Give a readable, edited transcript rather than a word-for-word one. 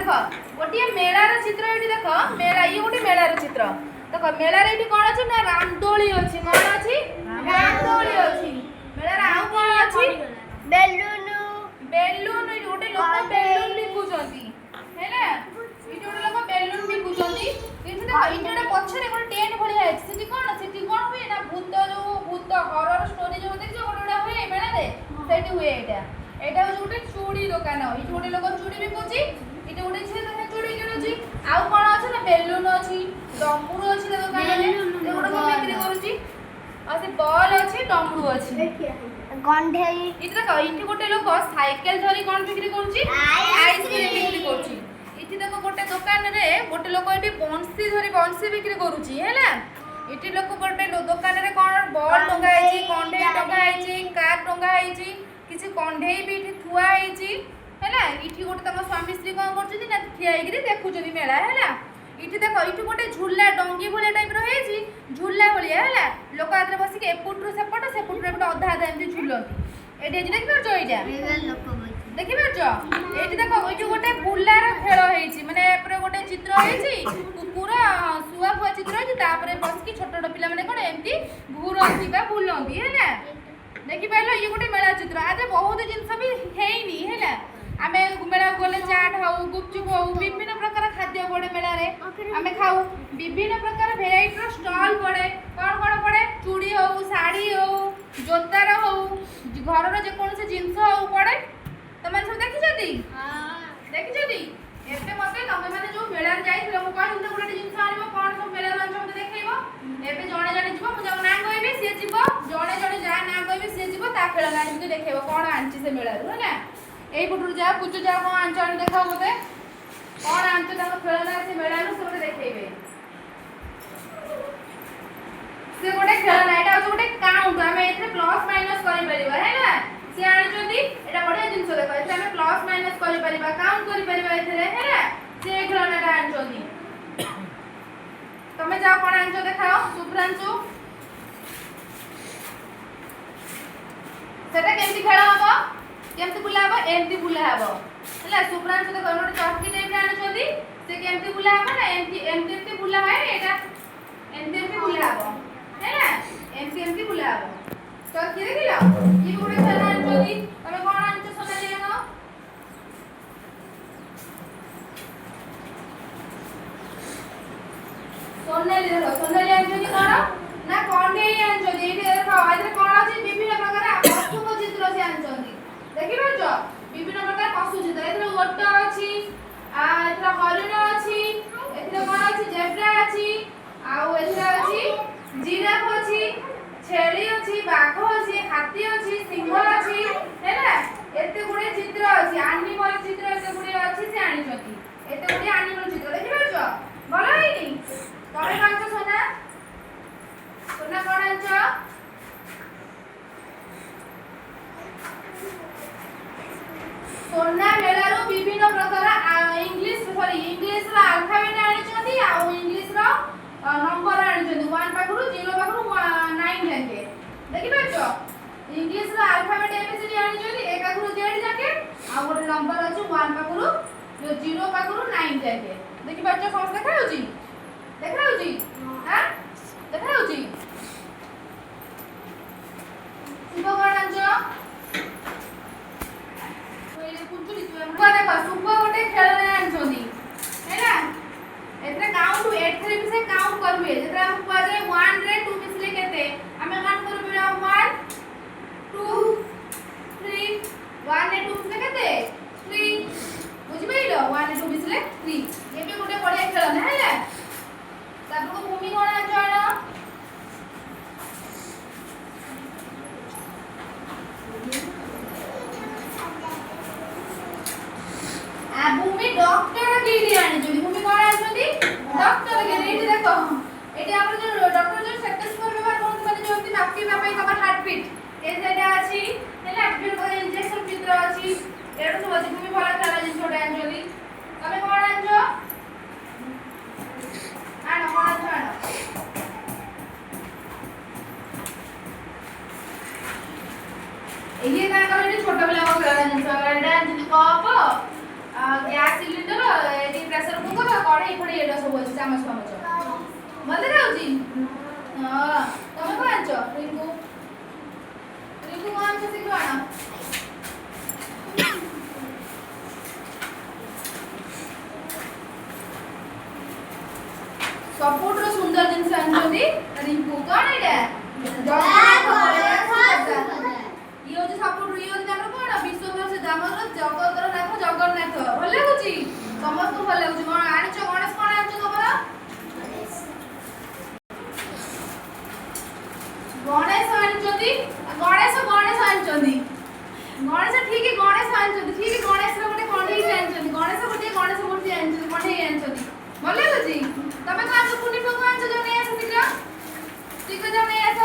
देख गोटे मेलार चित्र ये देख मेला ये गोटे मेलार चित्र देख मेलार ये कौन अच्छे ना रामदोली अच्छी कौन अच्छी रामदोली अच्छी मेलार आउ कौन अच्छी बेलून बेलून गोटे लोक बेलून बिकुचंती हैला इटे गोटे लोक बेलून बिकुचंती इटे देख इटे गोटे पछरे गोटे टेंट भलिया है सेठी कोन हुए ना भूत हॉरर स्टोरी जो देखि गोटे गोटे हुए मेला रे सेठी हुए एटा गोटे चूड़ी दुकान इटे गोटे लोक चूड़ी बिकुची इटे गोटे छे देख चूड़ी किनुची आउ कोन अछि ना बेलून अछि डमरू अछि दुकान रे गोटे को बिक्री करूची आ से बॉल अछि डमरू अछि गंढेई इटे देख इटे गोटे लोक साइकिल धरी कोन बिक्री करूची आइसक्रीम बिक्री करूची इटे देख गोटे दुकान रे गोटे लोक इटे बंसी धरी बंसी बिक्री करूची हैला इटे लोक गोटे दुकान रे कोन बॉल टंगा आइची कंढेई टंगा आइची कार टंगा आइची किसी कंढेई भी इटे थुआ आइची हैला इटे गोटे तम स्वामी स्त्री कोन करछथि ना ठियाइगिरी देखुछथि मेला हैला इटे देख इटे गोटे झूला डंगी भलिया टाइप रो हेची झूला भलिया हैला लोक आदरे बसी के एपुटरू सेपट सेपुटरू एपट अधा आधा एमती झूलंती एटे देखि परछो एटा देखि परछो एटे देख इटे गोटे बुलार खेल हेची माने एपरे गोटे चित्र हेची पूरा सुआ फुआ चित्र हेची तापरे बसी छोट छोट पिला माने कोन एमती घुरंती बा बुलंती हैला देखि पाइलो ये गोटे मेला चित्र आज बहुत जिनस भी हेइनी हैला आमे मेला गले चाट हाउ गुपचुप हाउ विभिन्न प्रकार खाद्य पड़े मेला रे आमे खाऊ विभिन्न प्रकार वेराइटी रो स्टॉल पड़े कोन कोन पड़े चूड़ी हाउ साड़ी हाउ जोतार हाउ घर रो जे कोन से जिंस हाउ पड़े तमन सब देखि जदी देखि जदी एते मते तमे माने जो मेला जाइथिलो मो कहन त गोटे जिंस आनिबो कोन सब मेला रंज मते देखैबो एबे जणे जणे जीवो मु जाऊ ना कहबे से जीवो जणे जणे जा ना कहबे से जीवो ता खेल ना मते देखैबो कोन आंची से मेला रो ना एई पुटुर जा कुचु जा कोन आंचन देखाओ मते कोन आंच ता खेलना से मेला रो सब देखैबे से गोटे खेलना एटा गोटे काउंट हमें एथे प्लस माइनस करि परिबा हैला से आनि जदी एटा बढ़िया जिंस देखो एथे हमें प्लस माइनस करि परिबा काउंट करि परिबा एथे हैला से खेलना ता आनि जदी तमे जा कोन आंच देखाओ सुप्रांशु सेटा केमती खेल हबो केमती बुला हबो एमती बुला हबो हैला सुप्रांशु देखो नोटे चक्की टाइप आनि जदी से केमती बुला हबो ना एमती बुला है एटा एमती बुला हबो हैला एमती बुला हबो तो किरे दिला ये गोटे खेल आनि जदी तमे कोन आंच सोना लेनो सोनाली देखो सोनाली आनि जदी कोन ना कंढेई आनि जदी एठी देखो आइरे कोन अछि विभिन्न प्रकार पशु को चित्र से आनि जदी देखि परछो विभिन्न प्रकार पशु चित्र एथरे ओट अछि आ एथरे हरिण अछि एथरे कोन अछि जेब्रा अछि आ एथरे अछि जिराफ अछि छेली अछि बाघ अछि हाथी अछि सिंह अछि हैला एते गुडे चित्र अछि एनिमल चित्र एते गुडे अछि से आनि जदी एते गुडे एनिमल चित्र देखि परछो भलो हैनी तमे कांच सोना सोना कोन आंच सोना मेलारो विभिन्न प्रकार इंग्लिश रो अल्फाबेट आनि जदी आ इंग्लिश रो नंबर आनि जदी 1 पाखरु 0 पाखरु 9 जाके देखि परछो इंग्लिश रो अल्फाबेट एबीसीडी आनि जदी एक पाखरु जेड जाके आ गोटे नंबर अछि 1 पाखरु 0 पाखरु 9 जाके देखि परछो समझ देखा होची हां देखा होची सुबह कोन आंचो पहिले कुंचुली तू हमको देखो सुबह गोटे खेलना आंचोनी हैला एतरे काउंट एथरे भी से काउंट करबे जेतरा हम कहले 1 रे 2 मिसले केते हमें काउंट करबे 1 2 3 1 रे 2 मिसले केते 3 बुझि पाइलो 1 रे 2 मिसले 3 ये भी गोटे बढ़िया खेलना हैला तापर को भूमि कोन आंचो आ भूमि डॉक्टर गिरी आनि जदी भूमि कोन आछथि डॉक्टर गिरी एठी देखो एठी आपण जो डॉक्टर जो स्टेथोस्कोप व्यवहार करत माने जो एठी मापी मापी तमर हार्ट बीट ए जेटा अछि हैला फिर को इंजेक्शन चित्र अछि एडो सब अछि भूमि भला खेला जिन छोटा आनि जदी तमे कोन आछो आनो कोन आछो आनो ये का करे छोटा पिला को खेला जिन सब एडा जिन cup gas cylinder pressure cooker କଢେଇ ଫଡେଇ ଏଟା ସବୁ ଅଛି ଚାମଚ ଫାମଚ ଭଲ ଦେଖାଉଛି। ହଁ ତମେ କଣ ଆଣିଛ? ରିଙ୍କୁ କଣ ଆଣିଛ ଶୀଘ୍ର ଆଣ। ସବୁଠୁ ସୁନ୍ଦର ଜିନିଷ ଆଣିଛନ୍ତି ରିଙ୍କୁ। କଣ ଏଇଟା? ଇଏ ହଉଛି ସବୁଠୁ ଇଏ ହଉଛି ଆମର କଣ ବିଶ୍ୱ ପ୍ରସିଦ୍ଧ ଆମର ଜଗତର ନାଥ ଜଗନ୍ନାଥ। ଭଲ ଲାଗୁଛି ସମସ୍ତଙ୍କୁ ଭଲ ଲାଗୁଛି। କଣ ଆଣିଛ? ଗଣେଶ କଣ ଆଣିଛ ତମର? ଗଣେଶ ଆଣିଛନ୍ତି। ଗଣେଶ ଆଣିଛନ୍ତି। ଗଣେଶ ଠିକ ଗଣେଶ ଆଣିଛନ୍ତି। ଠିକ ଗଣେଶର ଗୋଟେ କଣ୍ଢେଇ ଆଣିଛନ୍ତି। ଗଣେଶ ଗୋଟିଏ ଗଣେଶ ମୂର୍ତ୍ତି ଆଣିଛନ୍ତି କଣ୍ଢେଇ ଆଣିଛନ୍ତି। ଭଲ ଲାଗୁଛି। ତମେ କଣ ଆଣିଛ? ପୁନି କଣ ଆଣିଛ? ଯୋଉ ନେଇ ଆସ ଶୀଘ୍ର ଶୀଘ୍ର ଯୋଉ ନେଇ ଆସ।